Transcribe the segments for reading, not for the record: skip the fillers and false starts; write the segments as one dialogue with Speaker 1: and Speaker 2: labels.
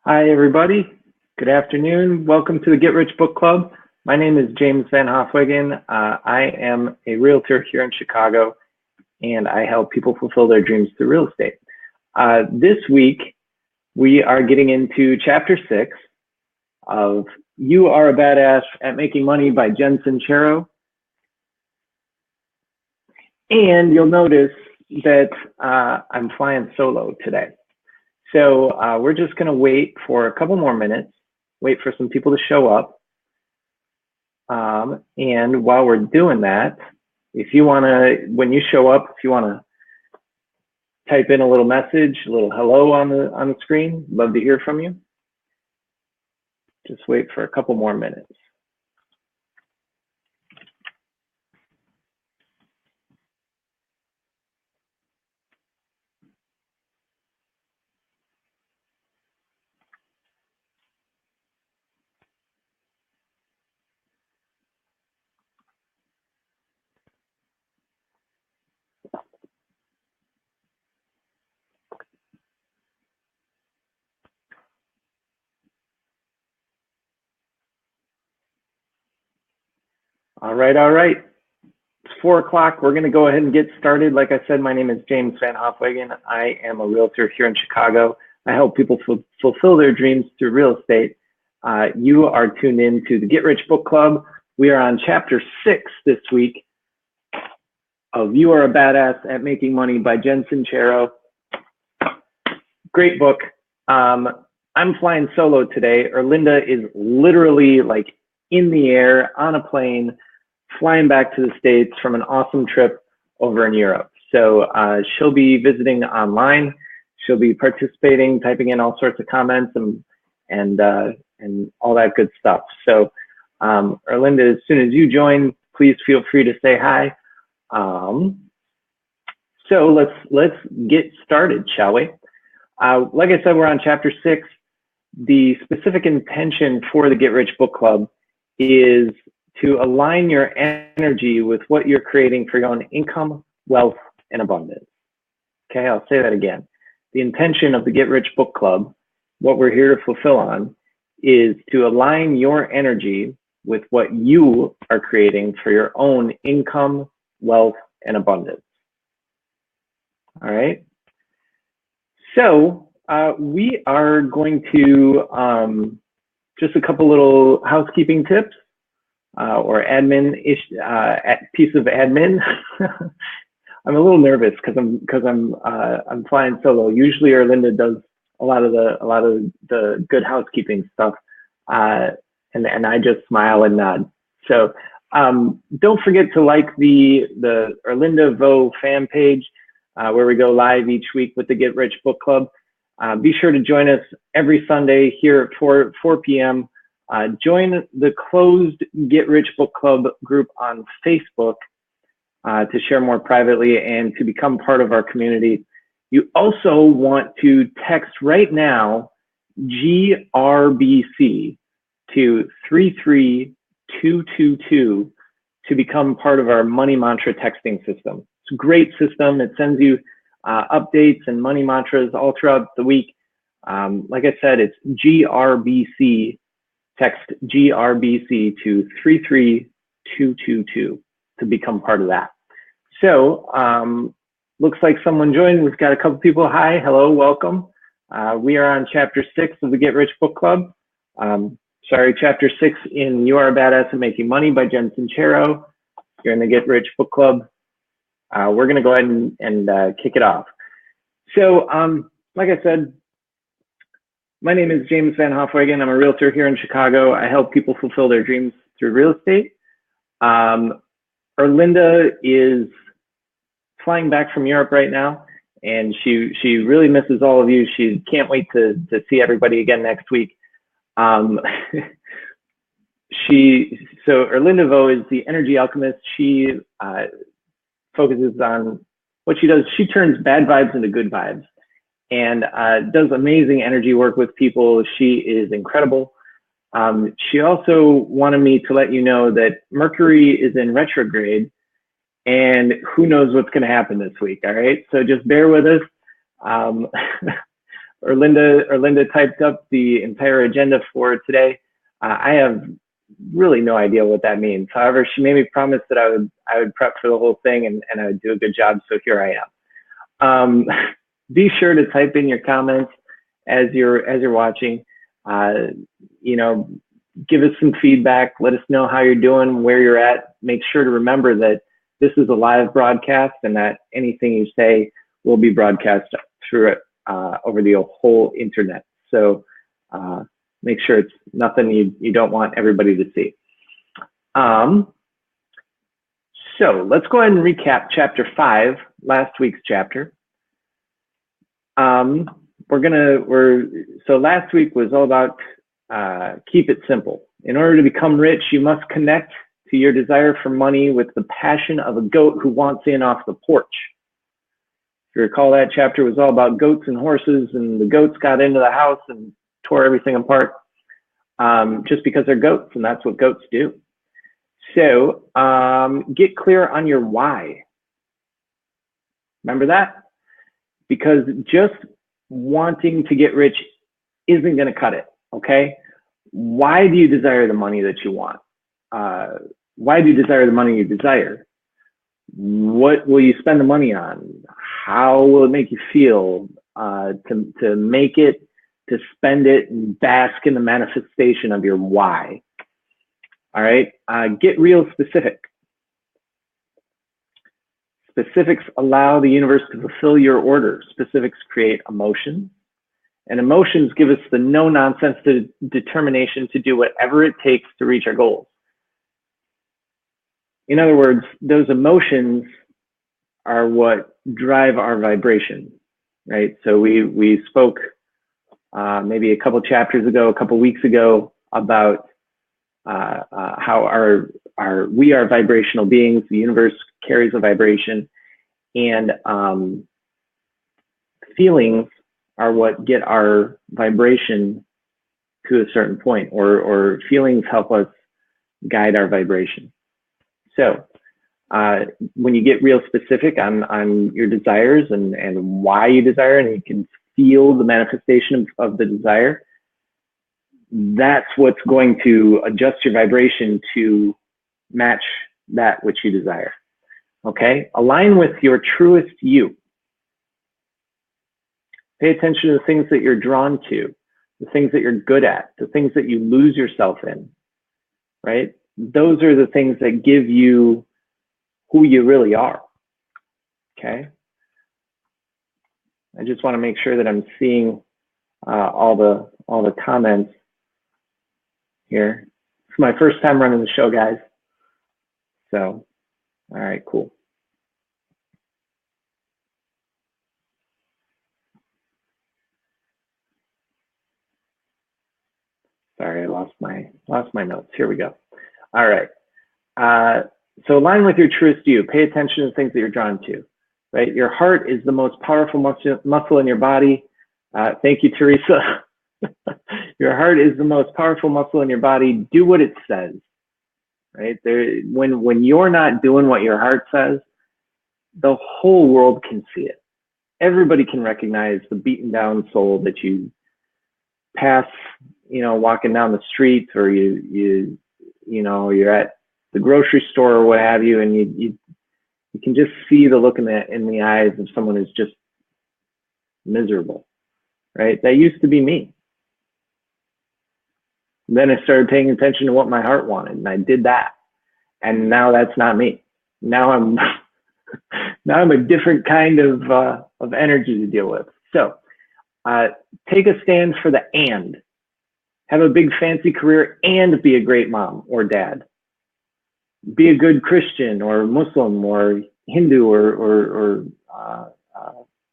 Speaker 1: Hi, everybody. Good afternoon. Welcome to the Get Rich Book Club. My name is James VanHofwegen. I am a realtor here in Chicago, and I help people fulfill their dreams through real estate. This week, we are getting into Chapter 6 of You Are a Badass at Making Money by Sincero. And you'll notice that I'm flying solo today. So we're just going to wait for a couple more minutes, wait for some people to show up. And while we're doing that, if you want to, when you show up, if you want to type in a little message, a little hello on the screen, love to hear from you. Just wait for a couple more minutes. All right. It's 4 o'clock. We're going to go ahead and get started. Like I said, my name is James VanHofwegen. I am a realtor here in Chicago. I help people fulfill their dreams through real estate. You are tuned in to the Get Rich Book Club. We are on Chapter 6 this week of You Are a Badass at Making Money by Sincero. Great book. I'm flying solo today. Erlinda is literally like in the air on a plane, flying back to the States from an awesome trip over in Europe. So she'll be visiting online. She'll be participating, typing in all sorts of comments and all that good stuff. So Erlinda, as soon as you join, please feel free to say hi. So let's get started, shall we? Like I said, we're on Chapter 6. The specific intention for the Get Rich Book Club is to align your energy with what you're creating for your own income, wealth, and abundance. Okay, I'll say that again. The intention of the Get Rich Book Club, what we're here to fulfill on, is to align your energy with what you are creating for your own income, wealth, and abundance. All right. So we are going to just a couple little housekeeping tips or admin-ish piece of admin. I'm a little nervous because I'm flying solo. Usually Erlinda does a lot of the good housekeeping stuff, and I just smile and nod. So don't forget to like the Erlinda Vo fan page where we go live each week with the Get Rich Book Club. Be sure to join us every Sunday here at 4 p.m. Join the closed Get Rich Book Club group on Facebook to share more privately and to become part of our community. You also want to text right now GRBC to 33222 to become part of our money mantra texting system. It's a great system. It sends you updates and money mantras all throughout the week. Like I said, it's GRBC. Text GRBC to 33222 to become part of that. So looks like someone joined. We've got a couple people. Hi, hello, welcome. We are on Chapter 6 of the Get Rich Book Club. Chapter 6 in You Are a Badass at Making Money by Sincero. You're in the Get Rich Book Club. We're going to go ahead and kick it off. So like I said, my name is James VanHofwegen. I'm a realtor here in Chicago. I help people fulfill their dreams through real estate. Erlinda is flying back from Europe right now, and she really misses all of you. She can't wait to see everybody again next week. So Erlinda Vo is the energy alchemist. She focuses on what she does. She turns bad vibes into good vibes and does amazing energy work with people. She is incredible. She also wanted me to let you know that Mercury is in retrograde, and who knows what's going to happen this week. All right, so just bear with us. Erlinda typed up the entire agenda for today. I have really no idea what that means. However, she made me promise that I would prep for the whole thing and I would do a good job. So here I am. Be sure to type in your comments as you're watching. You know, give us some feedback. Let us know how you're doing, where you're at. Make sure to remember that this is a live broadcast and that anything you say will be broadcast through it over the whole internet. So make sure it's nothing you don't want everybody to see. So let's go ahead and recap chapter 5, last week's chapter. So last week was all about keep it simple. In order to become rich, you must connect to your desire for money with the passion of a goat who wants in off the porch. If you recall, that chapter was all about goats and horses, and the goats got into the house and tore everything apart just because they're goats, and that's what goats do. So get clear on your why. Remember that? Because just wanting to get rich isn't going to cut it, okay? Why do you desire the money that you want? Why do you desire the money you desire? What will you spend the money on? How will it make you feel to make it, to spend it, and bask in the manifestation of your why? All right, get real specific. Specifics allow the universe to fulfill your order. Specifics create emotions, and emotions give us the no-nonsense determination to do whatever it takes to reach our goals. In other words, those emotions are what drive our vibration, right? So we spoke maybe a couple chapters ago, a couple weeks ago, about how we are vibrational beings. The universe carries a vibration, and feelings are what get our vibration to a certain point, or feelings help us guide our vibration. So when you get real specific on your desires and why you desire, and you can feel the manifestation of the desire, that's what's going to adjust your vibration to match that which you desire. Okay? Align with your truest you. Pay attention to the things that you're drawn to, the things that you're good at, the things that you lose yourself in, right? Those are the things that give you who you really are. Okay? I just want to make sure that I'm seeing all the comments here. It's my first time running the show, guys. So, all right, cool. Sorry, I lost my notes. Here we go. All right. So align with your truest you. Pay attention to the things that you're drawn to, right? Your heart is the most powerful muscle in your body. Thank you, Teresa. Your heart is the most powerful muscle in your body. Do what it says, right? When you're not doing what your heart says, the whole world can see it. Everybody can recognize the beaten down soul that you pass, walking down the street, or you're at the grocery store or what have you, and you can just see the look in the eyes of someone who's just miserable, right? That used to be me. Then I started paying attention to what my heart wanted, and I did that. And now that's not me. Now I'm a different kind of energy to deal with. So take a stand for the and. Have a big fancy career and be a great mom or dad. Be a good Christian or Muslim or Hindu or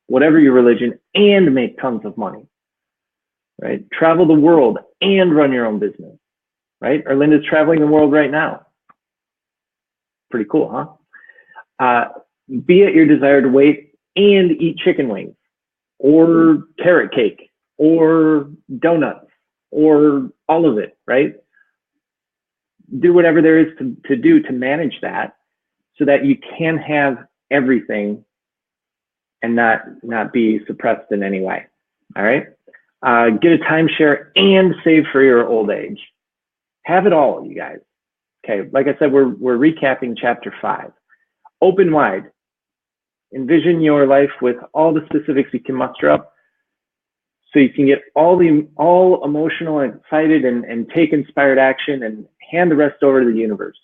Speaker 1: whatever your religion, and make tons of money, right? Travel the world and run your own business, right? Erlinda's traveling the world right now. Pretty cool, huh? Be at your desired weight and eat chicken wings or carrot cake or donuts or all of it, right? Do whatever there is to do to manage that, so that you can have everything and not be suppressed in any way. All right. Get a timeshare and save for your old age. Have it all, you guys. Okay. Like I said, we're recapping chapter 5. Open wide. Envision your life with all the specifics you can muster up, so you can get all emotional and excited and take inspired action and hand the rest over to the universe.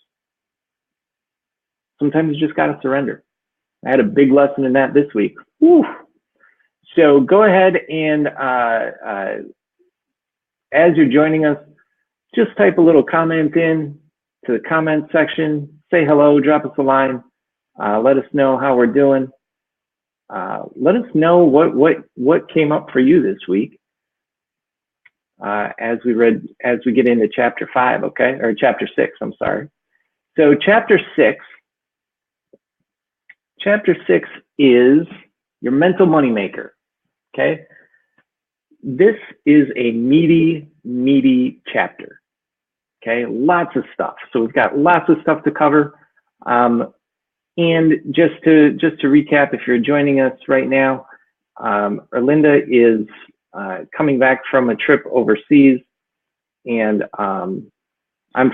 Speaker 1: Sometimes you just got to surrender. I had a big lesson in that this week. Whew. So go ahead and as you're joining us, just type a little comment in to the comment section. Say hello, drop us a line. Let us know how we're doing. Let us know what came up for you this week as we get into chapter 5, okay, or chapter 6. I'm sorry. So chapter 6 is your mental moneymaker. Okay, this is a meaty chapter. Okay, lots of stuff. So we've got lots of stuff to cover. And just to recap, if you're joining us right now, Erlinda is coming back from a trip overseas, and I'm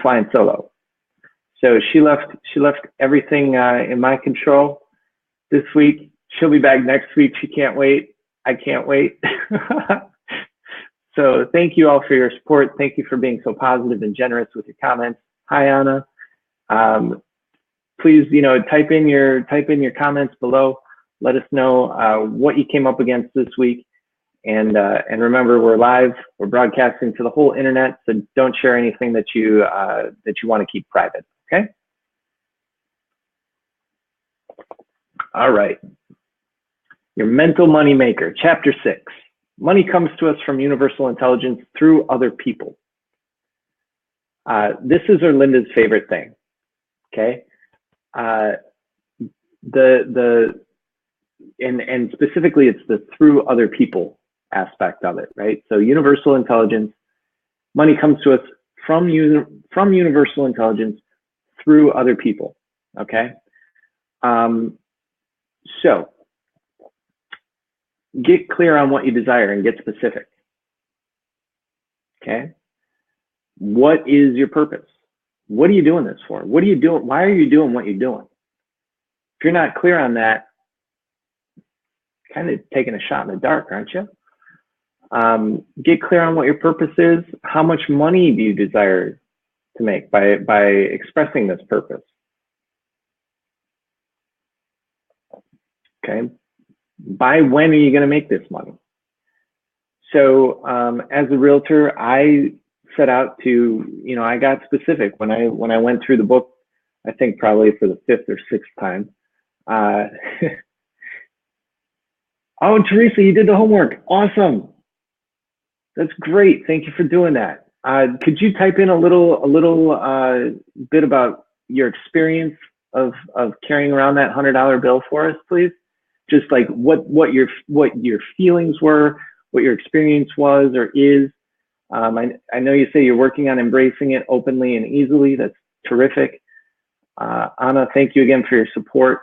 Speaker 1: flying solo. So she left everything in my control this week. She'll be back next week. She can't wait. I can't wait. So thank you all for your support. Thank you for being so positive and generous with your comments. Hi, Anna. Please, type in your comments below. Let us know what you came up against this week. And remember, we're live. We're broadcasting to the whole internet. So don't share anything that you want to keep private. Okay. All right. Your mental money maker, chapter 6. Money comes to us from universal intelligence through other people. This is Erlinda's favorite thing. Okay. And specifically, it's the through other people aspect of it, right? So universal intelligence, money comes to us from universal intelligence through other people. Okay. So get clear on what you desire and get specific. Okay. What is your purpose? What are you doing this for? What are you doing? Why are you doing what you're doing? If you're not clear on that, kind of taking a shot in the dark, aren't you? Get clear on what your purpose is. How much money do you desire to make by expressing this purpose? Okay. By when are you going to make this money? So as a realtor, I set out to, I got specific when I went through the book. I think probably for the 5th or 6th time. Oh, Teresa, you did the homework. Awesome. That's great. Thank you for doing that. Could you type in a little bit about your experience of carrying around that $100 bill for us, please? Just like what your feelings were, what your experience was or is. I know you say you're working on embracing it openly and easily. That's terrific. Anna, thank you again for your support.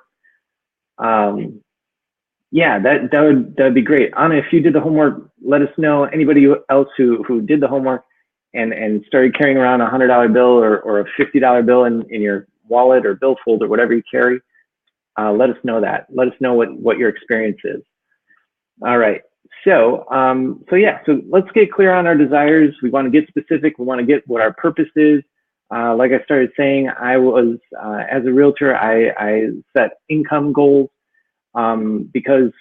Speaker 1: Yeah, that would be great. Anna, if you did the homework, let us know. Anybody else who did the homework and started carrying around a $100 bill or a $50 bill in your wallet or billfold or whatever you carry, let us know that. Let us know what your experience is. All right. So let's get clear on our desires. We want to get specific. We want to get what our purpose is. Like I started saying, I was, as a realtor, I set income goals because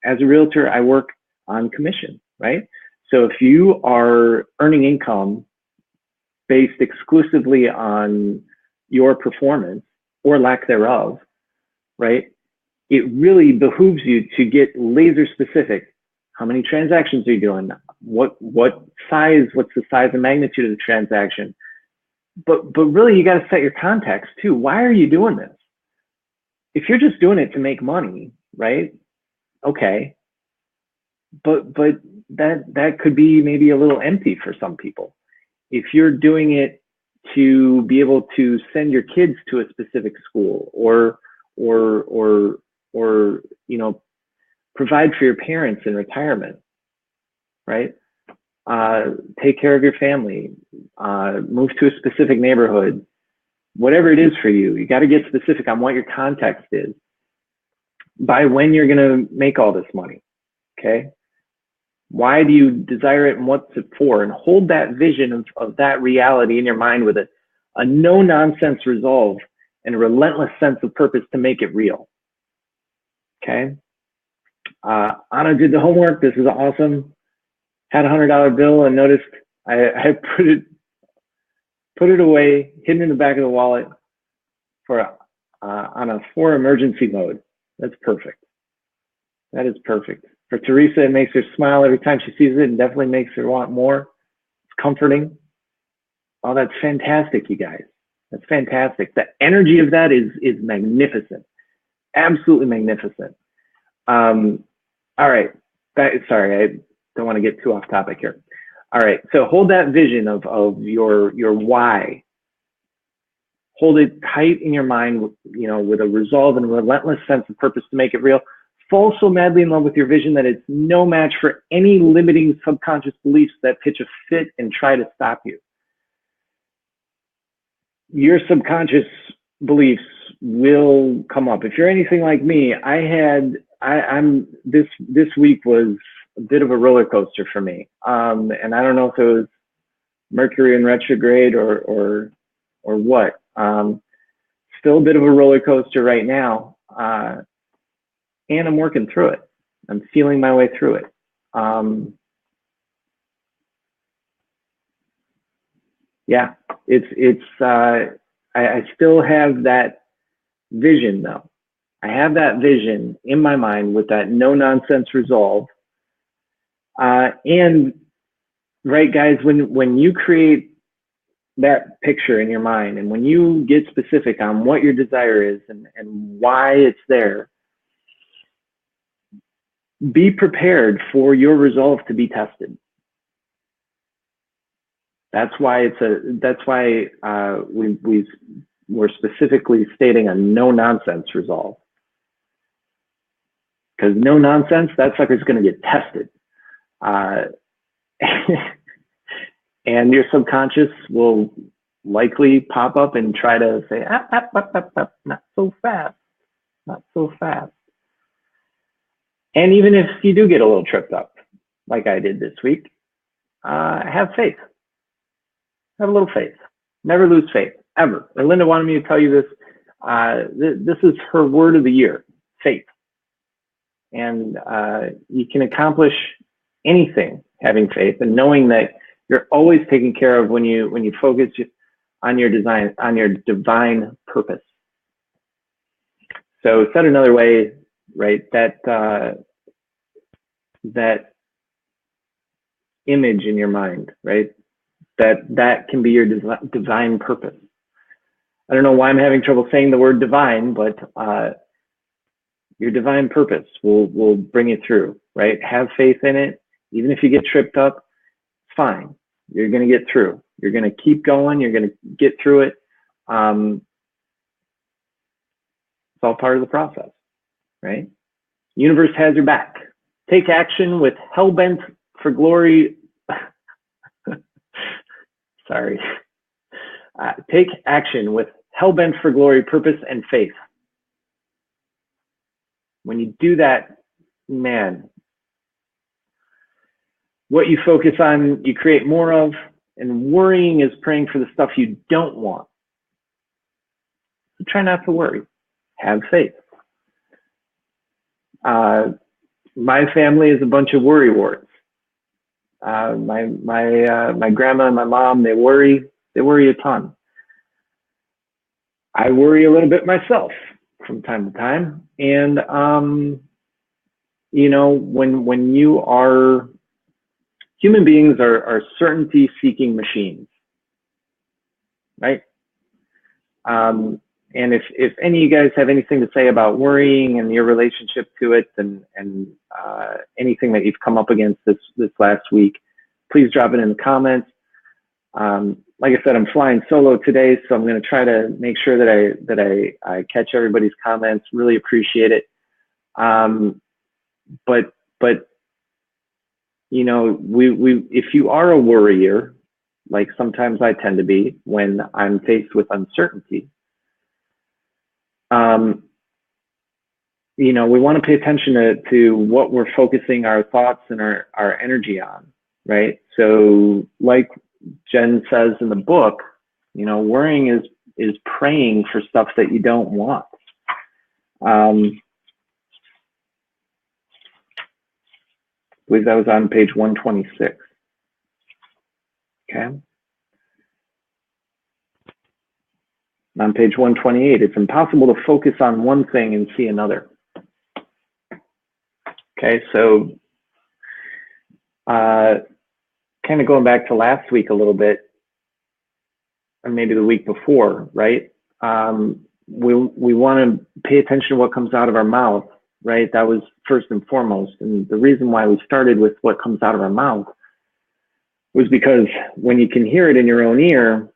Speaker 1: as a realtor, I work on commission, right? So if you are earning income based exclusively on your performance or lack thereof, right? It really behooves you to get laser specific. How many transactions are you doing? What's the size and magnitude of the transaction? But really, you got to set your context too. Why are you doing this? If you're just doing it to make money, right? Okay. But that could be maybe a little empty for some people. If you're doing it to be able to send your kids to a specific school or provide for your parents in retirement, right? Take care of your family, move to a specific neighborhood, whatever it is for you. You got to get specific on what your context is, by when you're going to make all this money. Okay. Why do you desire it and what's it for? And hold that vision of that reality in your mind with a no nonsense resolve and a relentless sense of purpose to make it real. Okay. Anna did the homework. This is awesome. Had a $100 bill and noticed I put it away, hidden in the back of the wallet on a for emergency mode. That's perfect. That is perfect. For Teresa, it makes her smile every time she sees it and definitely makes her want more. It's comforting. Oh, that's fantastic, you guys. That's fantastic. The energy of that is magnificent. Absolutely magnificent. All right. Sorry, I don't want to get too off topic here. All right. So hold that vision of your why. Hold it tight in your mind, with a resolve and a relentless sense of purpose to make it real. Fall so madly in love with your vision that it's no match for any limiting subconscious beliefs that pitch a fit and try to stop you. Your subconscious beliefs will come up. If you're anything like me, this week was a bit of a roller coaster for me. And I don't know if it was Mercury in retrograde or what. Still a bit of a roller coaster right now. And I'm working through it. I'm feeling my way through it. Yeah, I still have that vision though. I have that vision in my mind with that no nonsense resolve. And right, guys, when you create that picture in your mind and when you get specific on what your desire is and why it's there, be prepared for your resolve to be tested. That's why we're specifically stating a no nonsense resolve. Because no nonsense, that sucker's going to get tested. And your subconscious will likely pop up and try to say, not so fast, not so fast. And even if you do get a little tripped up, like I did this week, have faith. Have a little faith. Never lose faith, ever. Erlinda wanted me to tell you this. This is her word of the year, faith. And you can accomplish anything having faith and knowing that you're always taken care of when you focus on your divine purpose. So said another way, right? That image in your mind, right? That can be your divine purpose. I don't know why I'm having trouble saying the word divine, but your divine purpose will bring you through, right? Have faith in it. Even if you get tripped up, it's fine. You're going to get through. You're going to keep going. You're going to get through it. It's all part of the process, right? Universe has your back. Take action with hell-bent for glory. Sorry. Take action with hell-bent for glory, purpose, and faith. When you do that, man, what you focus on, you create more of, and worrying is praying for the stuff you don't want. So try not to worry. Have faith. My family is a bunch of worry warts. My grandma and my mom, they worry a ton. I worry a little bit myself from time to time. And, when you are, human beings are certainty seeking machines, right? And if any of you guys have anything to say about worrying and your relationship to it and anything that you've come up against this last week, please drop it in the comments. Like I said, I'm flying solo today, so I'm going to try to make sure that I catch everybody's comments. Really appreciate it. But you know, if you are a worrier, like sometimes I tend to be when I'm faced with uncertainty, you know, we want to pay attention to what we're focusing our thoughts and our energy on, right? So like Jen says in the book, you know, worrying is praying for stuff that you don't want. I believe that was on page 126. Okay. On page 128, it's impossible to focus on one thing and see another. Okay, so kind of going back to last week a little bit, or maybe the week before, right? We want to pay attention to what comes out of our mouth, right? That was first and foremost. And the reason why we started with what comes out of our mouth was because when you can hear it in your own ear,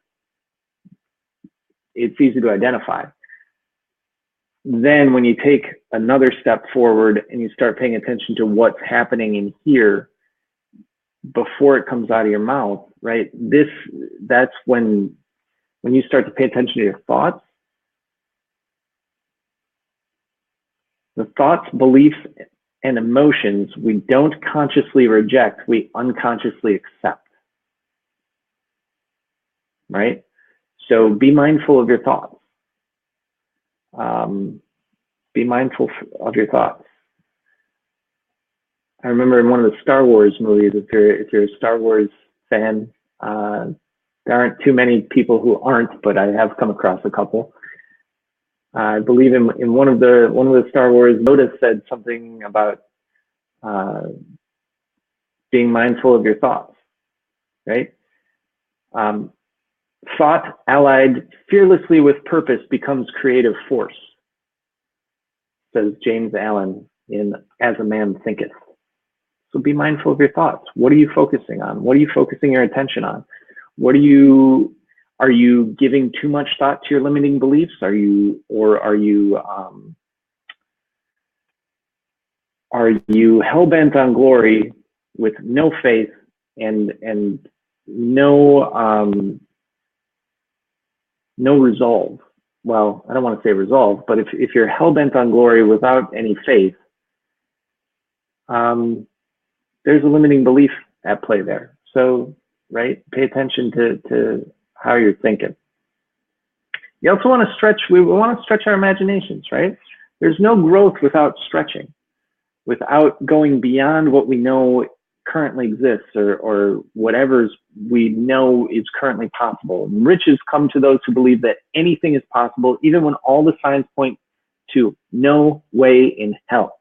Speaker 1: it's easy to identify. Then when you take another step forward and you start paying attention to what's happening in here before it comes out of your mouth, right? That's when you start to pay attention to your thoughts. The thoughts, beliefs, and emotions we don't consciously reject, we unconsciously accept, right? So be mindful of your thoughts. Be mindful of your thoughts. I remember in one of the Star Wars movies, if you're a Star Wars fan, there aren't too many people who aren't, but I have come across a couple. I believe in one of the Star Wars, Yoda said something about being mindful of your thoughts, right? Thought allied fearlessly with purpose becomes creative force, says James Allen in As a Man Thinketh. So be mindful of your thoughts. What are you focusing on? What are you focusing your attention on? Are you giving too much thought to your limiting beliefs? Are you hell-bent on glory with no faith and no resolve? Well, I don't want to say resolve, but if you're hell-bent on glory without any faith, there's a limiting belief at play there. So, right, pay attention to how you're thinking. You also want to stretch, we want to stretch our imaginations, right? There's no growth without stretching, without going beyond what we know currently exists or whatever we know is currently possible. And riches come to those who believe that anything is possible, even when all the signs point to no way in hell.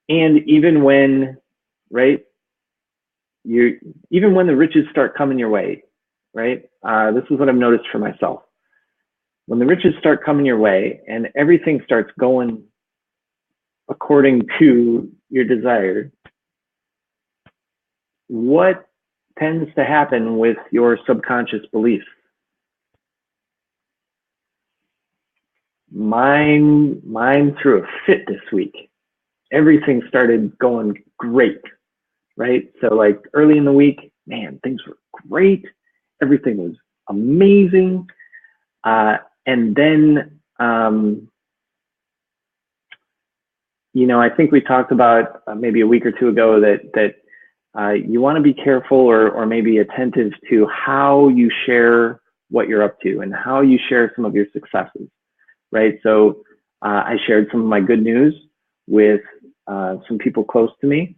Speaker 1: And even when, right, even when the riches start coming your way, right? This is what I've noticed for myself. When the riches start coming your way and everything starts going according to your desire, what tends to happen with your subconscious beliefs? Mine threw a fit this week. Everything started going great, right? So like early in the week, man, things were great. Everything was amazing. And then, you know, I think we talked about maybe a week or two ago that you want to be careful or maybe attentive to how you share what you're up to and how you share some of your successes, right? So I shared some of my good news with some people close to me,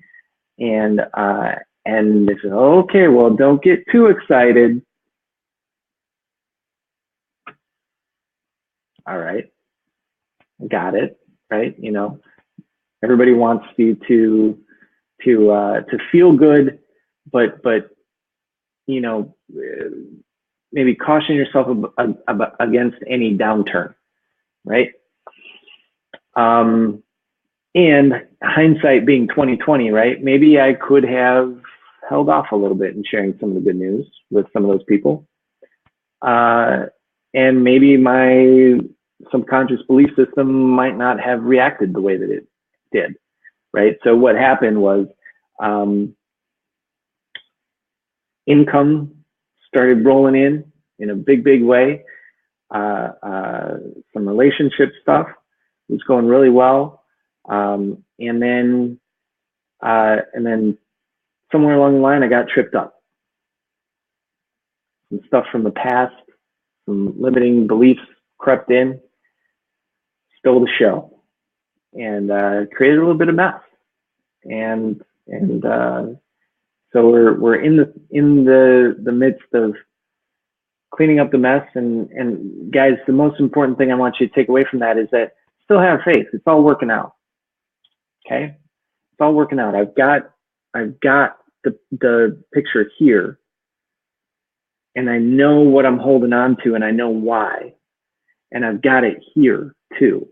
Speaker 1: and they said, okay, well, don't get too excited. All right, got it, right? You know, everybody wants you to feel good, but you know, maybe caution yourself against any downturn, right? And hindsight being 2020, right? Maybe I could have held off a little bit in sharing some of the good news with some of those people. And maybe my subconscious belief system might not have reacted the way that it did, right? So what happened was income started rolling in a big way. Some relationship stuff was going really well. And then somewhere along the line, I got tripped up. Some stuff from the past, some limiting beliefs crept in, stole the show, and created a little bit of mess. And so we're in the midst of cleaning up the mess. And guys, the most important thing I want you to take away from that is that still have faith. It's all working out. Okay, it's all working out. I've got the picture here, and I know what I'm holding on to, and I know why, and I've got it here too.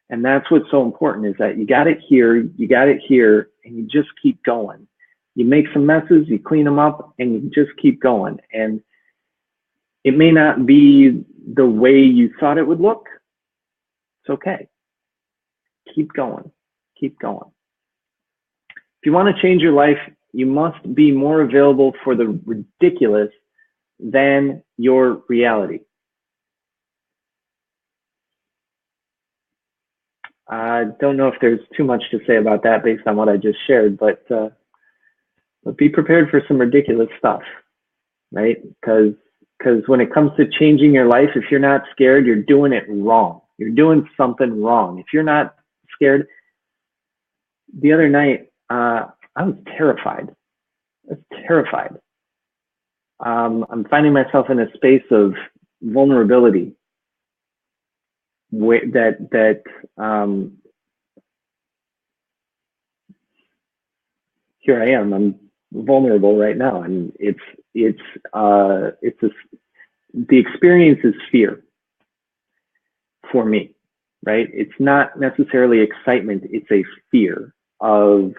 Speaker 1: And that's what's so important, is that you got it here, and you just keep going. You make some messes, you clean them up, and you just keep going. And it may not be the way you thought it would look. It's okay. Keep going. Keep going. If you want to change your life, you must be more available for the ridiculous than your reality. I don't know if there's too much to say about that based on what I just shared, but be prepared for some ridiculous stuff, right? Because when it comes to changing your life, if you're not scared, you're doing it wrong. You're doing something wrong. If you're not scared, the other night, I was terrified. I was terrified. I'm finding myself in a space of vulnerability that here I am. I'm vulnerable right now, and the experience is fear for me, right? It's not necessarily excitement. It's a fear of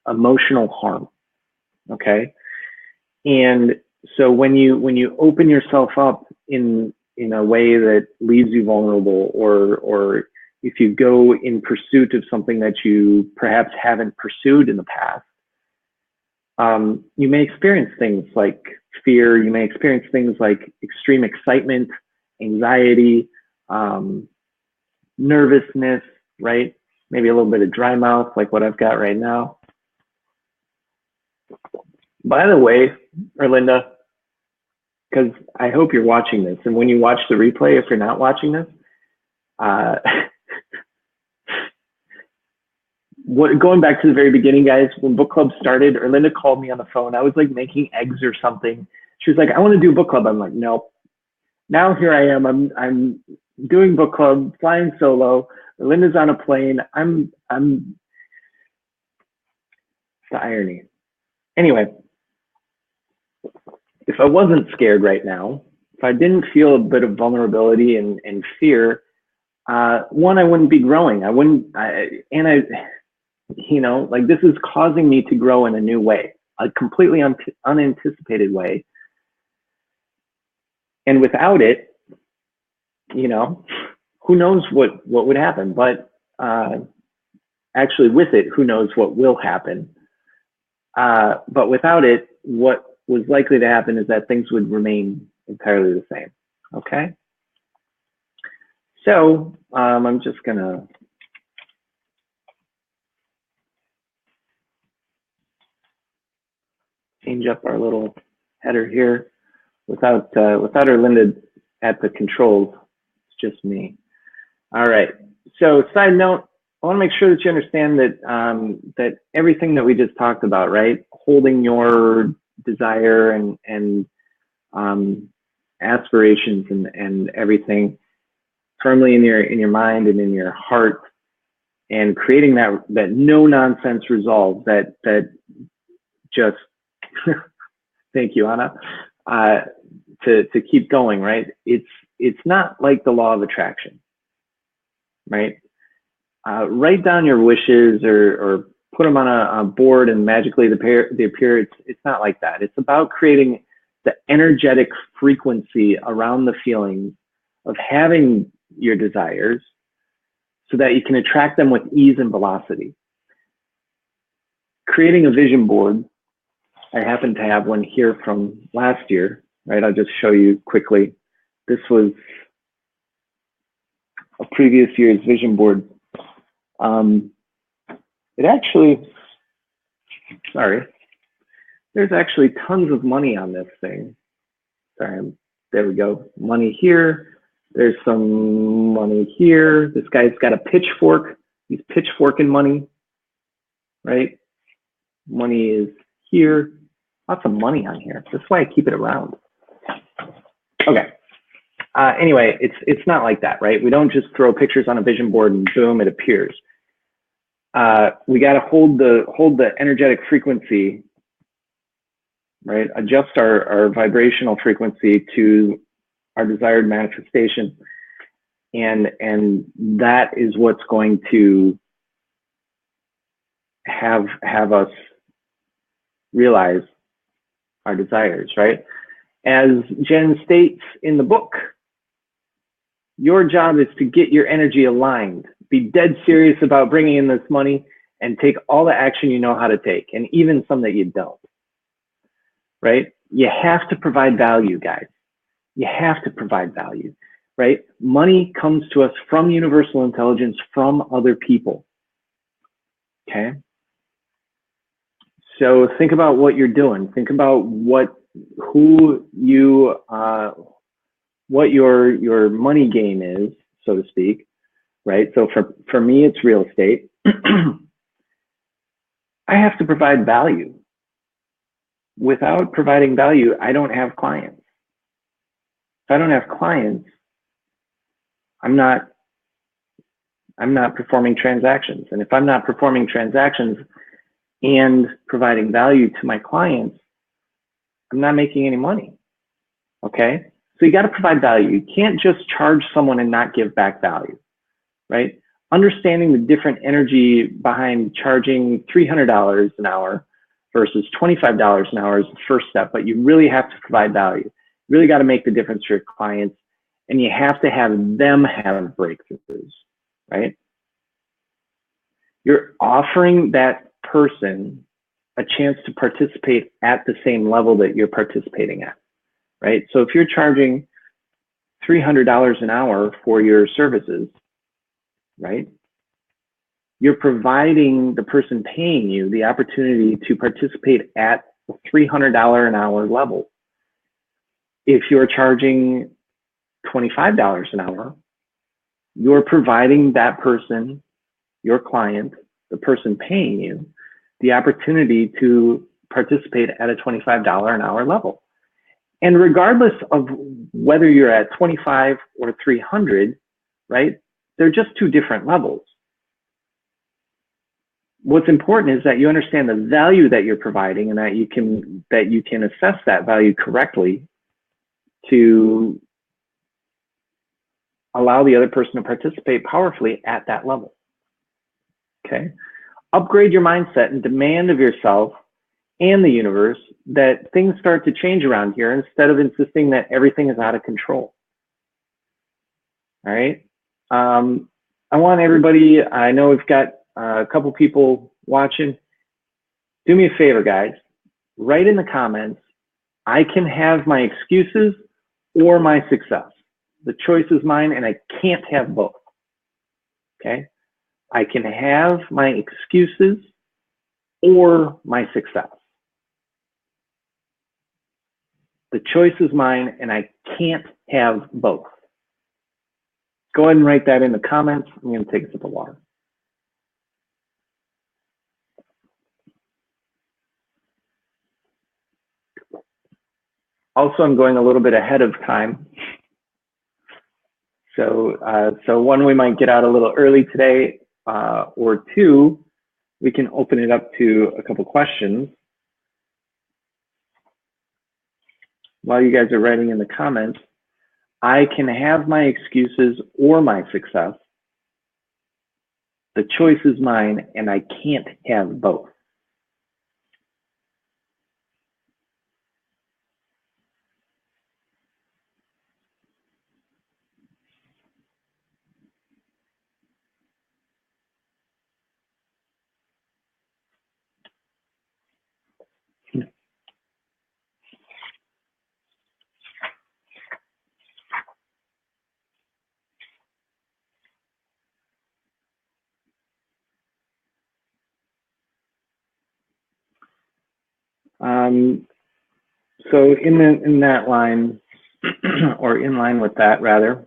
Speaker 1: emotional harm. Okay. And so when you open yourself up in a way that leaves you vulnerable, or if you go in pursuit of something that you perhaps haven't pursued in the past, you may experience things like fear. You may experience things like extreme excitement, anxiety, nervousness, right? Maybe a little bit of dry mouth, like what I've got right now. By the way, Erlinda, because I hope you're watching this, and when you watch the replay, if you're not watching this, going back to the very beginning, guys, when book club started, Erlinda called me on the phone. I was like making eggs or something. She was like, "I want to do book club." I'm like, "Nope." Now here I am. I'm doing book club, flying solo. Erlinda's on a plane. I'm the irony. Anyway, if I wasn't scared right now, if I didn't feel a bit of vulnerability and fear, one, I wouldn't be growing. Like, this is causing me to grow in a new way, a completely unanticipated way. And without it, who knows what would happen, but actually with it, who knows what will happen. But without it, what was likely to happen is that things would remain entirely the same. Okay. So I'm just gonna change up our little header here without Erlinda at the controls. It's just me. All right. So side note, I want to make sure that you understand that that everything that we just talked about, right? Holding your desire and aspirations and everything firmly in your mind and in your heart, and creating that no nonsense resolve that just thank you, Anna, to keep going, right? It's not like the law of attraction, right? Write down your wishes or put them on a board and magically they appear. It's not like that. It's about creating the energetic frequency around the feeling of having your desires so that you can attract them with ease and velocity. Creating a vision board. I happen to have one here from last year, right? I'll just show you quickly. This was a previous year's vision board. It actually, sorry, there's actually tons of money on this thing. Sorry, there we go. Money here. There's some money here. This guy's got a pitchfork. He's pitchforking money, right? Money is here. Lots of money on here. That's why I keep it around. Okay. Anyway, it's not like that, right? We don't just throw pictures on a vision board and boom, it appears. We got to hold the energetic frequency, right? Adjust our vibrational frequency to our desired manifestation, and that is what's going to have us realize our desires, right? As Jen states in the book, your job is to get your energy aligned, be dead serious about bringing in this money, and take all the action you know how to take, and even some that you don't, right? You have to provide value, guys. You have to provide value, right? Money comes to us from universal intelligence, from other people, okay? So think about what you're doing. Think about what your money game is, so to speak, right? So for me, it's real estate. I have to provide value. Without providing value, I don't have clients. If I don't have clients, I'm not performing transactions. And if I'm not performing transactions and providing value to my clients, I'm not making any money, okay? So you got to provide value. You can't just charge someone and not give back value, right? Understanding the different energy behind charging $300 an hour versus $25 an hour is the first step, but you really have to provide value. You really got to make the difference for your clients, and you have to have them have breakthroughs, right? You're offering that person a chance to participate at the same level that you're participating at, right? So if you're charging $300 an hour for your services, right? You're providing the person paying you the opportunity to participate at the $300 an hour level. If you're charging $25 an hour, you're providing that person, your client, the person paying you, the opportunity to participate at a $25 an hour level. And regardless of whether you're at 25 or 300, right? They're just two different levels. What's important is that you understand the value that you're providing and that you can assess that value correctly to allow the other person to participate powerfully at that level. Okay? Upgrade your mindset and demand of yourself and the universe that things start to change around here instead of insisting that everything is out of control. All right? I want everybody, I know we've got a couple people watching. Do me a favor, guys. Write in the comments, I can have my excuses or my success. The choice is mine, and I can't have both. Okay? I can have my excuses or my success. The choice is mine, and I can't have both. Go ahead and write that in the comments. I'm going to take a sip of water. Also, I'm going a little bit ahead of time. So one, we might get out a little early today, or two, we can open it up to a couple questions. While you guys are writing in the comments, I can have my excuses or my success. The choice is mine, and I can't have both. So in that line, or in line with that rather,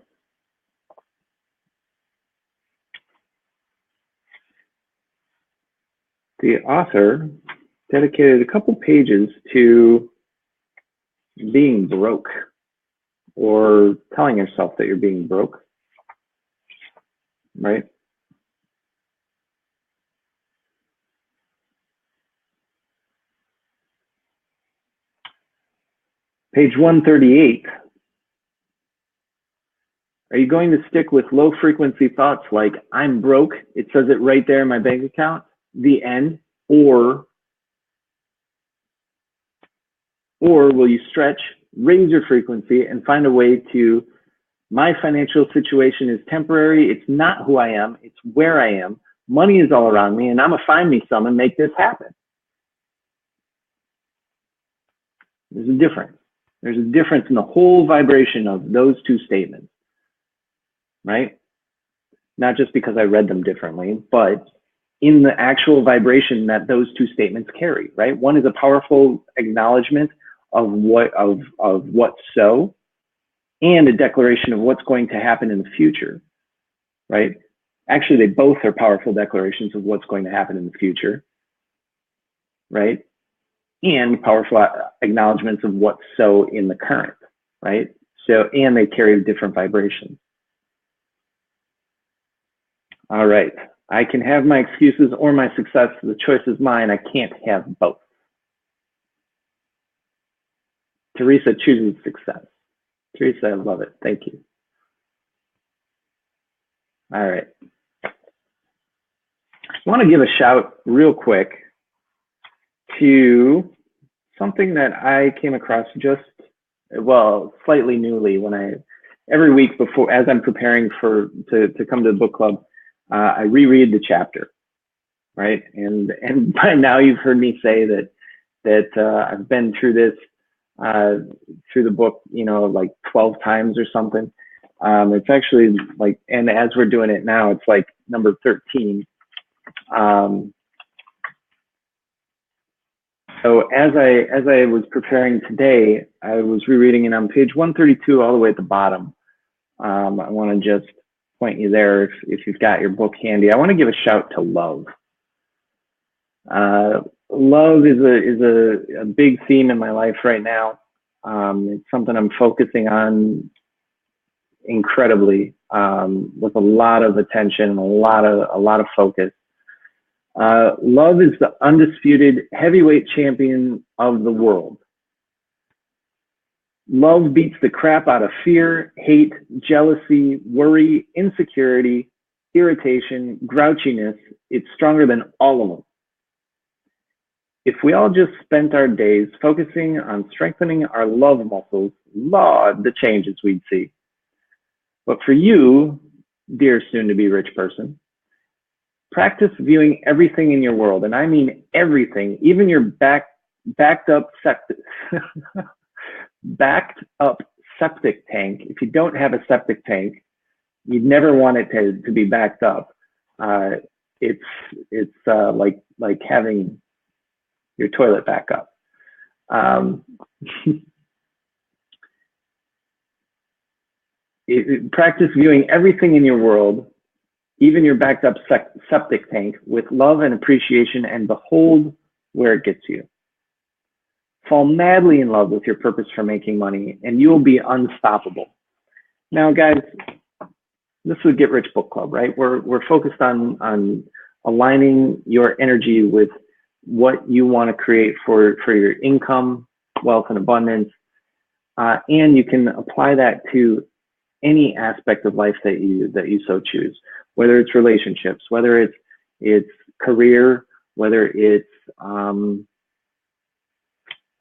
Speaker 1: the author dedicated a couple pages to being broke, or telling yourself that you're being broke, right? Page 138. Are you going to stick with low frequency thoughts like, I'm broke, it says it right there in my bank account, the end, or will you stretch, raise your frequency, and find a way to, my financial situation is temporary, it's not who I am, it's where I am, money is all around me, and I'm gonna find me some and make this happen. There's a difference. There's a difference in the whole vibration of those two statements, right? Not just because I read them differently, but in the actual vibration that those two statements carry, right? One is a powerful acknowledgement of what's so, and a declaration of what's going to happen in the future, right? Actually, they both are powerful declarations of what's going to happen in the future, right? And powerful acknowledgements of what's so in the current, right? So, and they carry different vibrations. All right, I can have my excuses or my success. The choice is mine. I can't have both. Teresa chooses success. Teresa, I love it. Thank you. All right. I want to give a shout real quick to something that I came across just, well, slightly newly when every week before, as I'm preparing to come to the book club, I reread the chapter, right? And by now you've heard me say that I've been through this, through the book, like 12 times or something. It's actually like, and as we're doing it now, it's like number 13. So as I was preparing today, I was rereading it on page 132 all the way at the bottom. I want to just point you there if you've got your book handy. I want to give a shout to love. Love is a big theme in my life right now. It's something I'm focusing on incredibly, with a lot of attention, a lot of focus. Love is the undisputed heavyweight champion of the world. Love beats the crap out of fear, hate, jealousy, worry, insecurity, irritation, grouchiness. It's stronger than all of them. If we all just spent our days focusing on strengthening our love muscles, Lord, the changes we'd see. But for you, dear soon-to-be rich person, practice viewing everything in your world, and I mean everything, even your backed up septic tank. If you don't have a septic tank, you'd never want it to be backed up. It's like having your toilet back up. Practice viewing everything in your world, even your backed up septic tank, with love and appreciation, and behold where it gets you. Fall madly in love with your purpose for making money, and you will be unstoppable. Now, guys, this is Get Rich Book Club, right? We're focused on aligning your energy with what you want to create for your income, wealth, and abundance, and you can apply that to any aspect of life that you so choose, whether it's relationships, whether it's career, whether it's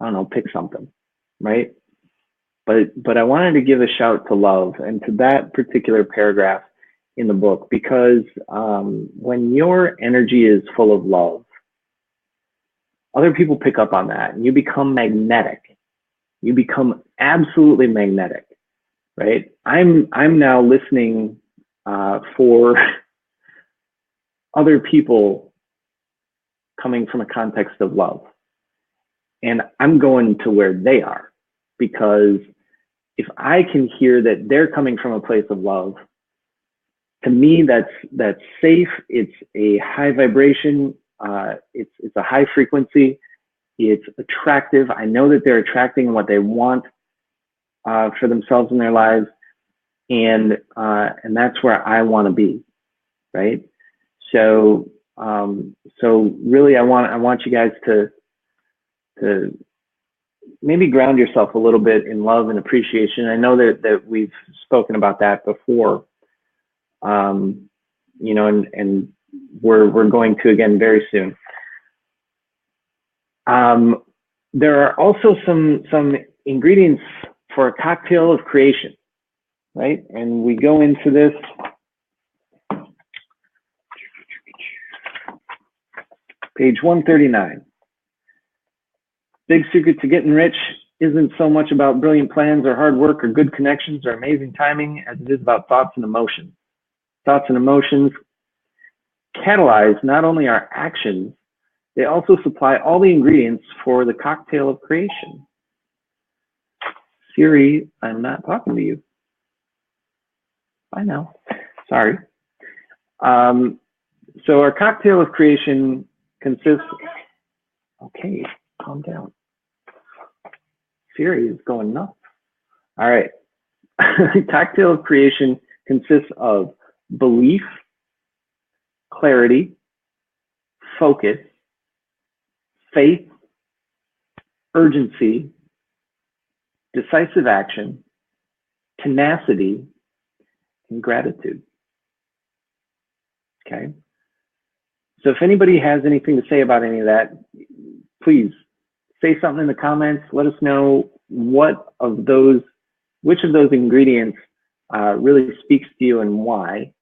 Speaker 1: I don't know, pick something, right? But I wanted to give a shout to love and to that particular paragraph in the book, because when your energy is full of love, other people pick up on that, and you become magnetic. You become absolutely magnetic, right? I'm now listening for other people coming from a context of love. and I'm going to where they are, because if I can hear that they're coming from a place of love, to me, that's safe. It's a high vibration. It's a high frequency. It's attractive. I know that they're attracting what they want for themselves in their lives, and that's where I want to be, right? So really, I want you guys to maybe ground yourself a little bit in love and appreciation. I know that we've spoken about that before, you know, and we're going to again very soon. There are also some ingredients for a cocktail of creation, right? And we go into this. Page 139. Big secret to getting rich isn't so much about brilliant plans or hard work or good connections or amazing timing as it is about thoughts and emotions. Thoughts and emotions catalyze not only our actions, they also supply all the ingredients for the cocktail of creation. Siri, I'm not talking to you. I know. Sorry. So our cocktail of creation consists. Okay, calm down. Siri is going nuts. All right. Cocktail of creation consists of belief, clarity, focus, faith, urgency, decisive action, tenacity, and gratitude. Okay. So if anybody has anything to say about any of that, please say something in the comments. Let us know which of those ingredients really speaks to you and why.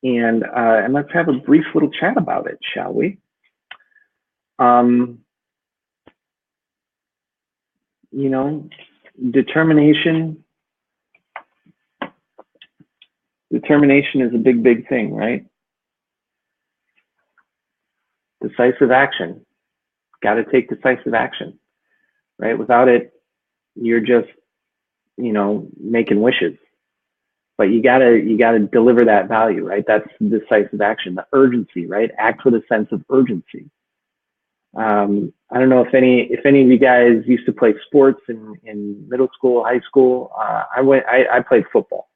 Speaker 1: And let's have a brief little chat about it, shall we? You know, determination is a big thing, right? Decisive action. Got to take decisive action, right? Without it, you're just, you know, making wishes. But you gotta deliver that value, right? That's decisive action. The urgency, right? Act with a sense of urgency. I don't know if any of you guys used to play sports in middle school, high school. I played football,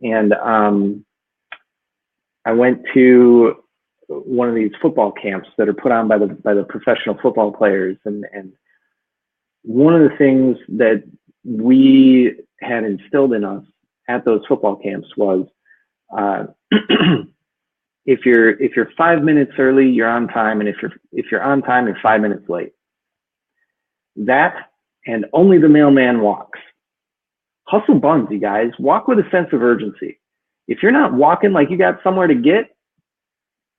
Speaker 1: and I went to one of these football camps that are put on by the professional football players, and one of the things that we had instilled in us at those football camps was if you're 5 minutes early, you're on time, and if you're on time, you're 5 minutes late. That, and only the mailman walks. Hustle buns, you guys. Walk with a sense of urgency. If you're not walking like you got somewhere to get,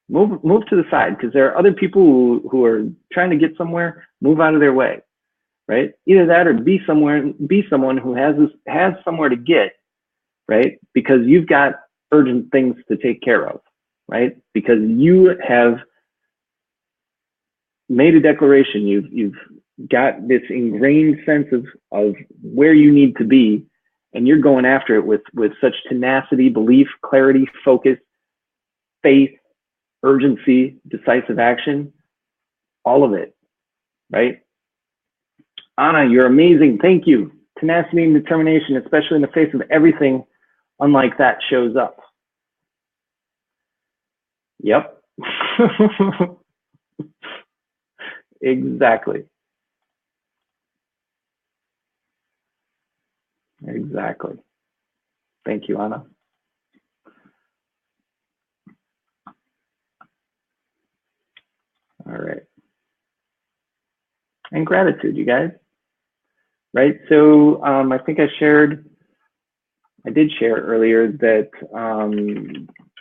Speaker 1: move to the side, because there are other people who are trying to get somewhere. Move out of their way, right? Either that, or be someone who has somewhere to get, right? Because you've got urgent things to take care of, right? Because you have made a declaration. You've got this ingrained sense of where you need to be, and you're going after it with such tenacity, belief, clarity, focus, faith, urgency, decisive action, all of it, right? Anna, you're amazing. Thank you. Tenacity and determination, especially in the face of everything unlike that, shows up. Yep. Exactly. Thank you, Anna. All right. And gratitude, you guys. Right. So I think I did share earlier that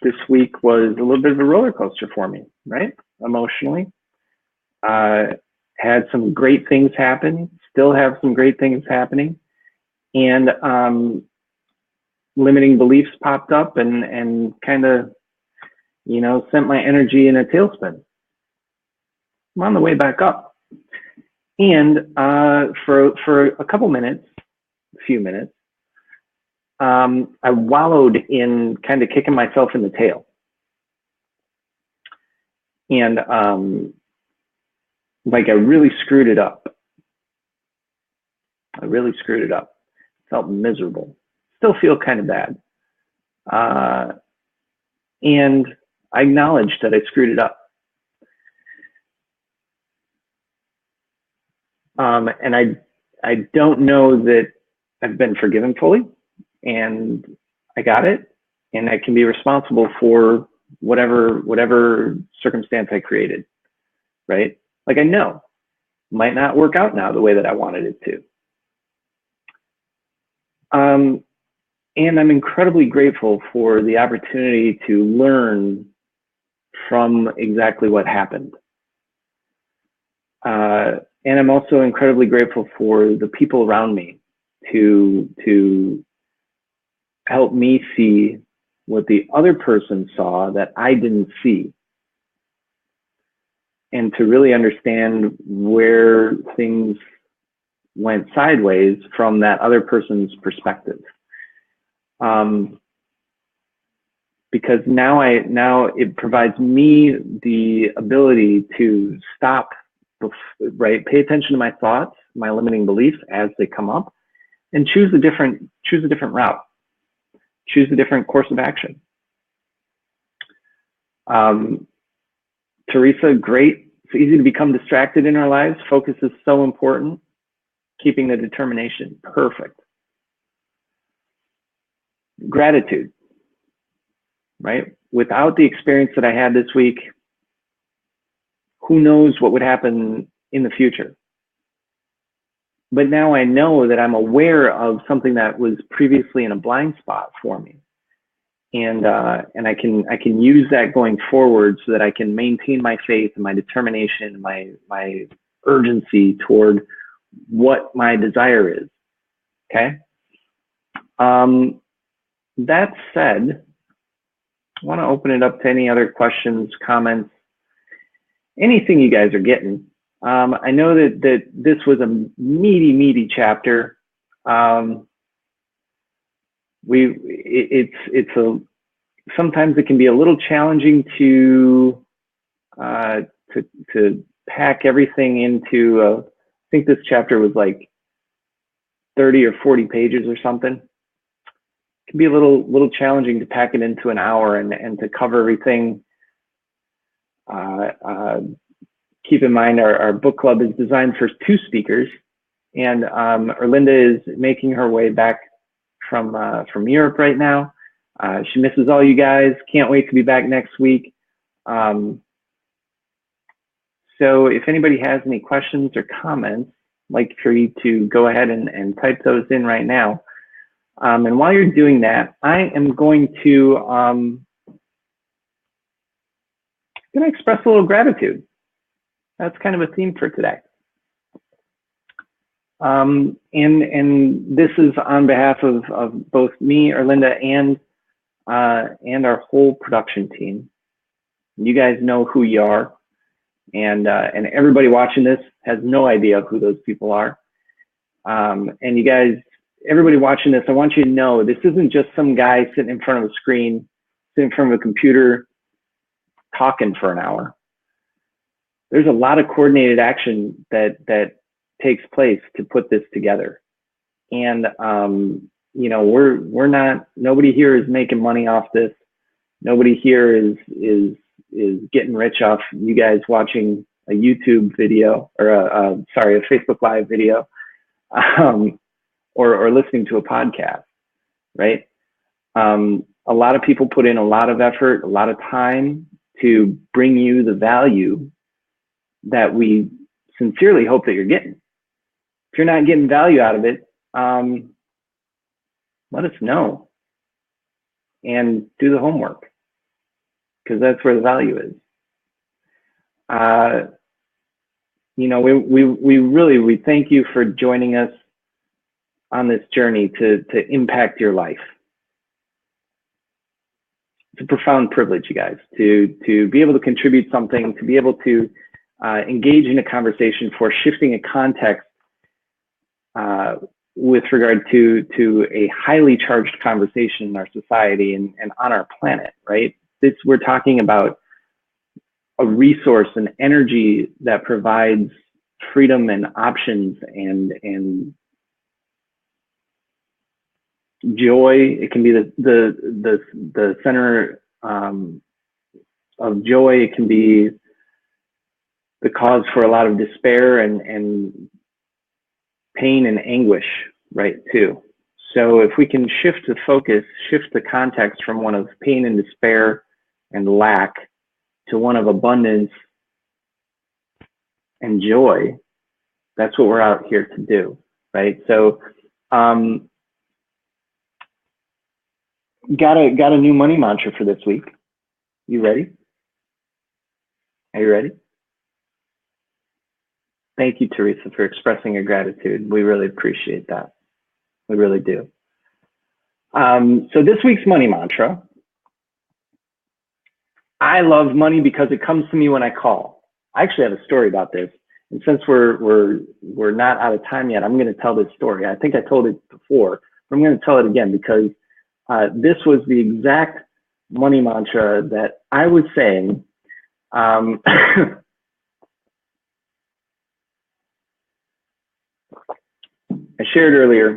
Speaker 1: this week was a little bit of a roller coaster for me, right? Emotionally. Had some great things happen, still have some great things happening. And limiting beliefs popped up and kind of, you know, sent my energy in a tailspin. I'm on the way back up. And for a couple minutes, a few minutes, I wallowed in kind of kicking myself in the tail. And like I really screwed it up. I really screwed it up. Felt miserable. Still feel kind of bad. And I acknowledged that I screwed it up. And I don't know that I've been forgiven fully, and I got it, and I can be responsible for whatever circumstance I created, right? Like I know, might not work out now the way that I wanted it to. And I'm incredibly grateful for the opportunity to learn from exactly what happened. And I'm also incredibly grateful for the people around me to help me see what the other person saw that I didn't see, and to really understand where things went sideways from that other person's perspective. Because now it provides me the ability to stop, right? Pay attention to my thoughts, my limiting beliefs as they come up, and choose a different route, choose a different course of action. Teresa, great. It's easy to become distracted in our lives. Focus is so important. Keeping the determination, perfect. Gratitude, right? Without the experience that I had this week, who knows what would happen in the future? But now I know that I'm aware of something that was previously in a blind spot for me. And I can use that going forward so that I can maintain my faith and my determination, my urgency toward what my desire is. Okay. That said, I want to open it up to any other questions, comments, anything you guys are getting. I know that this was a meaty chapter. Sometimes it can be a little challenging to pack everything into. I think this chapter was like 30 or 40 pages or something. It can be a little challenging to pack it into an hour and to cover everything. Keep in mind our book club is designed for 2 speakers, and Erlinda is making her way back from Europe right now. She misses all you guys. Can't wait to be back next week. So if anybody has any questions or comments, I'd like for you to go ahead and type those in right now. And while you're doing that, I am going to express a little gratitude. That's kind of a theme for today. And this is on behalf of both me, Erlinda, and our whole production team. You guys know who you are, and everybody watching this has no idea who those people are. And you guys, everybody watching this, I want you to know this isn't just some guy sitting in front of a screen, sitting in front of a computer, talking for an hour. There's a lot of coordinated action that takes place to put this together. And you know, we're not, nobody here is making money off this. Nobody here is getting rich off you guys watching a YouTube video or a Facebook Live video, or listening to a podcast, right? A lot of people put in a lot of effort, a lot of time to bring you the value that we sincerely hope that you're getting. If you're not getting value out of it, let us know and do the homework, because that's where the value is. You know, we thank you for joining us on this journey to impact your life. It's a profound privilege, you guys, to be able to contribute something, to be able to engage in a conversation for shifting a context with regard to a highly charged conversation in our society and on our planet, right? We're talking about a resource and energy that provides freedom and options and joy. It can be the center of joy. It can be the cause for a lot of despair and pain and anguish, right, too. So if we can shift the focus, shift the context from one of pain and despair and lack to one of abundance and joy, that's what we're out here to do, right? So got a new money mantra for this week. You ready? Are you ready? Thank you, Teresa, for expressing your gratitude. We really appreciate that. We really do. So this week's money mantra: I love money because it comes to me when I call. I actually have a story about this, and since we're not out of time yet, I'm going to tell this story. I think I told it before, but I'm going to tell it again because this was the exact money mantra that I was saying. I shared earlier,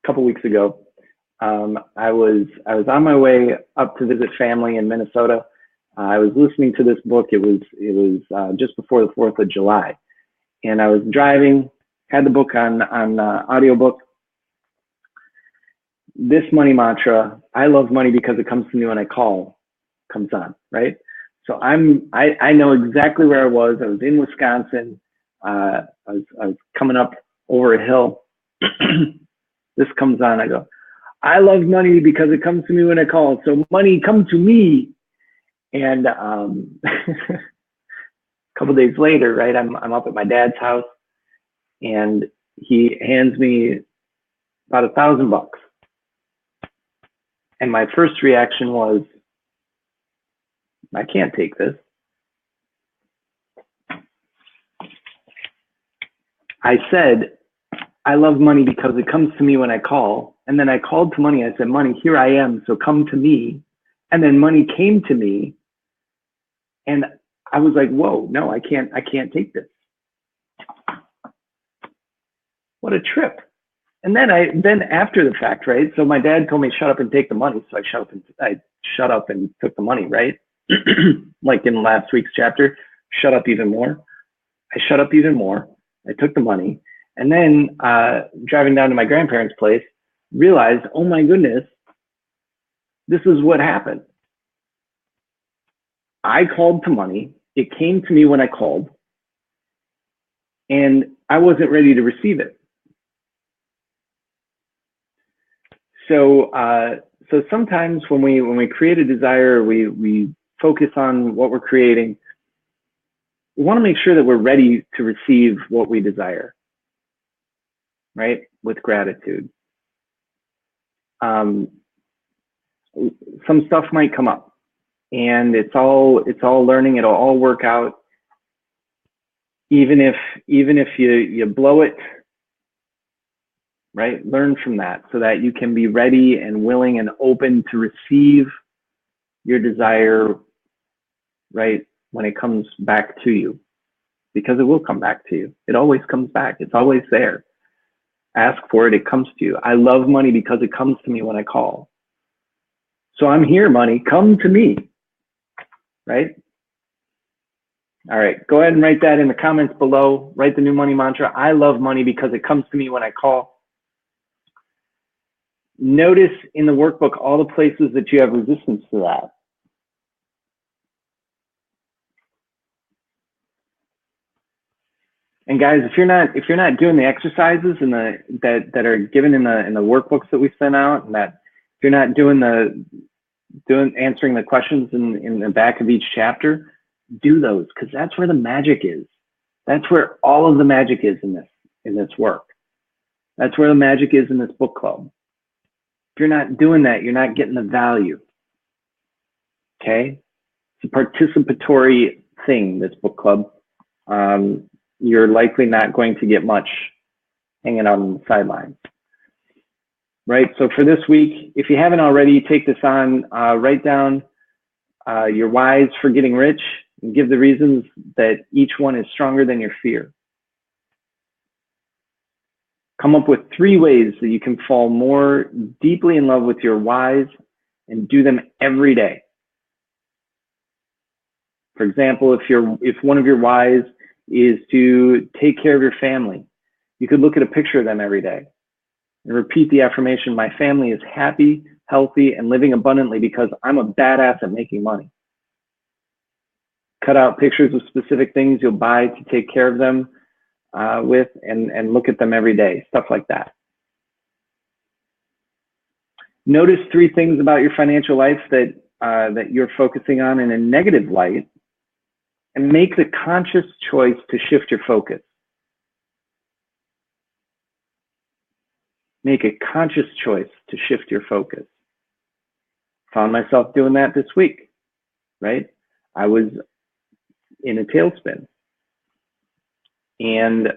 Speaker 1: a couple weeks ago. I was on my way up to visit family in Minnesota. I was listening to this book. It was just before the 4th of July, and I was driving. Had the book on audiobook. This money mantra, I love money because it comes to me when I call, comes on, right? So I know exactly where I was. I was in Wisconsin. I was coming up over a hill. This comes on. I go, I love money because it comes to me when I call. So money, come to me. And a couple days later, right, I'm up at my dad's house, and he hands me about $1,000. And my first reaction was, I can't take this. I said, I love money because it comes to me when I call. And then I called to money. I said, money, here I am. So come to me. And then money came to me. And I was like, whoa, no, I can't take this. What a trip. And then after the fact, right? So my dad told me, shut up and take the money. So I shut up and took the money, right? Like in last week's chapter, shut up even more. I shut up even more. I took the money. And then driving down to my grandparents' place, realized, oh my goodness, this is what happened. I called to money. It came to me when I called, and I wasn't ready to receive it. So sometimes when we create a desire, we focus on what we're creating. We want to make sure that we're ready to receive what we desire, right? With gratitude. Some stuff might come up, and it's all learning. It'll all work out. Even if you blow it, right? Learn from that so that you can be ready and willing and open to receive your desire, right? When it comes back to you, because it will come back to you. It always comes back. It's always there. Ask for it. It comes to you. I love money because it comes to me when I call. So I'm here, money. Come to me, right? All right. Go ahead and write that in the comments below. Write the new money mantra. I love money because it comes to me when I call. Notice in the workbook all the places that you have resistance to that. And guys, if you're not doing the exercises in that are given in the workbooks that we sent out, and that if you're not answering the questions in the back of each chapter, do those, because that's where the magic is. That's where all of the magic is in this work. That's where the magic is in this book club. If you're not doing that, you're not getting the value. Okay? It's a participatory thing, this book club. you're likely not going to get much hanging out on the sidelines. Right, so for this week, if you haven't already, take this on, write down your whys for getting rich and give the reasons that each one is stronger than your fear. Come up with 3 ways that you can fall more deeply in love with your whys and do them every day. For example, if one of your whys is to take care of your family, you could look at a picture of them every day and repeat the affirmation, my family is happy, healthy, and living abundantly because I'm a badass at making money. Cut out pictures of specific things you'll buy to take care of them with and look at them every day, stuff like that. Notice 3 things about your financial life that you're focusing on in a negative light and make the conscious choice to shift your focus. Make a conscious choice to shift your focus. Found myself doing that this week, right? I was in a tailspin. And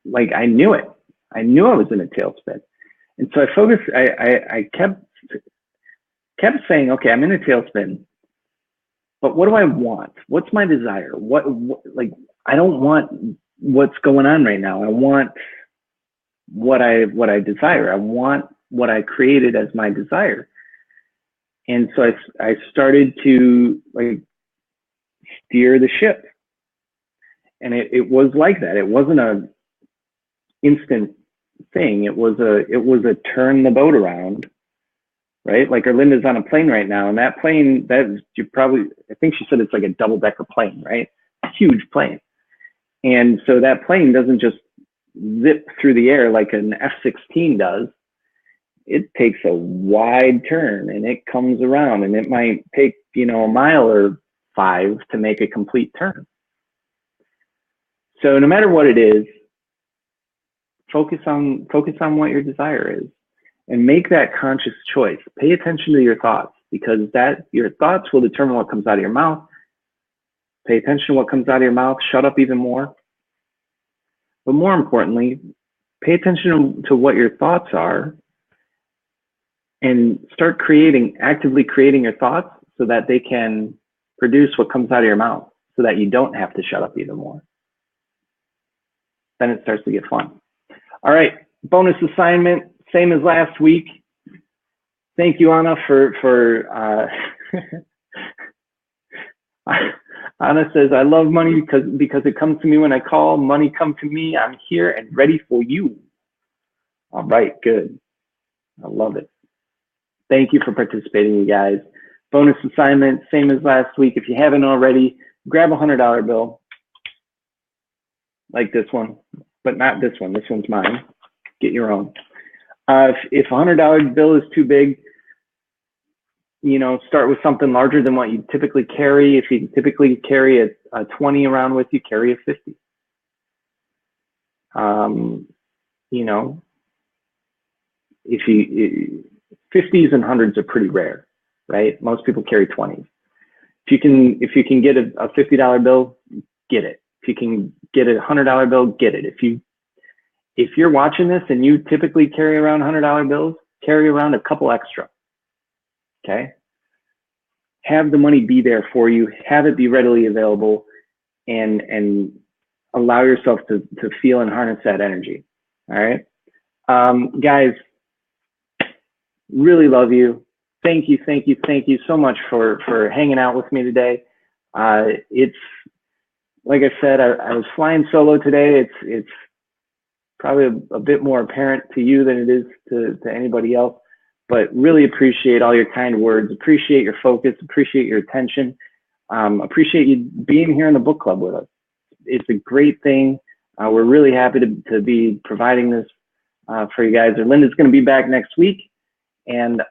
Speaker 1: like I knew it. I knew I was in a tailspin. And so I focused, I kept saying, okay, I'm in a tailspin, but what do I want? What's my desire? What like, I don't want what's going on right now. I want what I desire. I want what I created as my desire. And so I started to like steer the ship. And it was like that. It wasn't a instant thing. It was a turn the boat around, right? Like Erlinda's on a plane right now, and that plane, I think she said it's like a double-decker plane, right? Huge plane. And so that plane doesn't just zip through the air like an F-16 does. It takes a wide turn and it comes around, and it might take, a mile or 5 to make a complete turn. So no matter what it is, focus on what your desire is and make that conscious choice. Pay attention to your thoughts, because your thoughts will determine what comes out of your mouth. Pay attention to what comes out of your mouth. Shut up even more. But more importantly, pay attention to what your thoughts are and start actively creating your thoughts so that they can produce what comes out of your mouth, so that you don't have to shut up even more. Then it starts to get fun. All right, bonus assignment, same as last week. Thank you, Anna, for Anna says, I love money because it comes to me when I call. Money come to me. I'm here and ready for you. All right, good. I love it. Thank you for participating, you guys. Bonus assignment, same as last week. If you haven't already, grab a $100 bill like this one, but not this one. This one's mine. Get your own. If a $100 bill is too big, start with something larger than what you typically carry. If you typically carry a 20 around with you, carry a 50. 50s and 100s are pretty rare, right? Most people carry 20s. If you can get a $50 bill, get it. If you can get a $100 bill, get it. If you're watching this and you typically carry around $100 bills, carry around a couple extra. Okay? Have the money be there for you. Have it be readily available, and allow yourself to feel and harness that energy. All right, guys. Really love you. Thank you so much for hanging out with me today. It's like I said, I was flying solo today. It's probably a bit more apparent to you than it is to anybody else, but really appreciate all your kind words, appreciate your focus, appreciate your attention, appreciate you being here in the book club with us. It's a great thing. We're really happy to be providing this for you guys. Erlinda's going to be back next week, and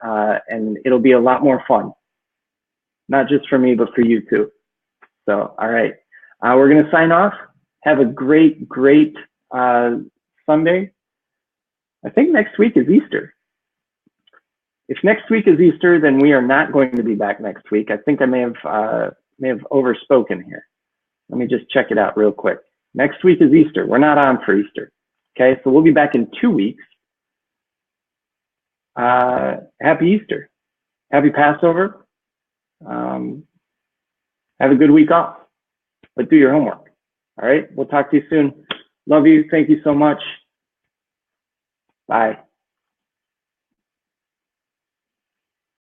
Speaker 1: it'll be a lot more fun, not just for me, but for you too. So, all right, we're going to sign off. Have a great Sunday. I think next week is Easter. If next week is Easter, then we are not going to be back next week. I think I may have overspoken here. Let me just check it out real quick. Next week is Easter. We're not on for Easter. Okay, so we'll be back in 2 weeks. Happy Easter. Happy Passover. Have a good week off, but do your homework. All right, we'll talk to you soon. Love you. Thank you so much. Bye.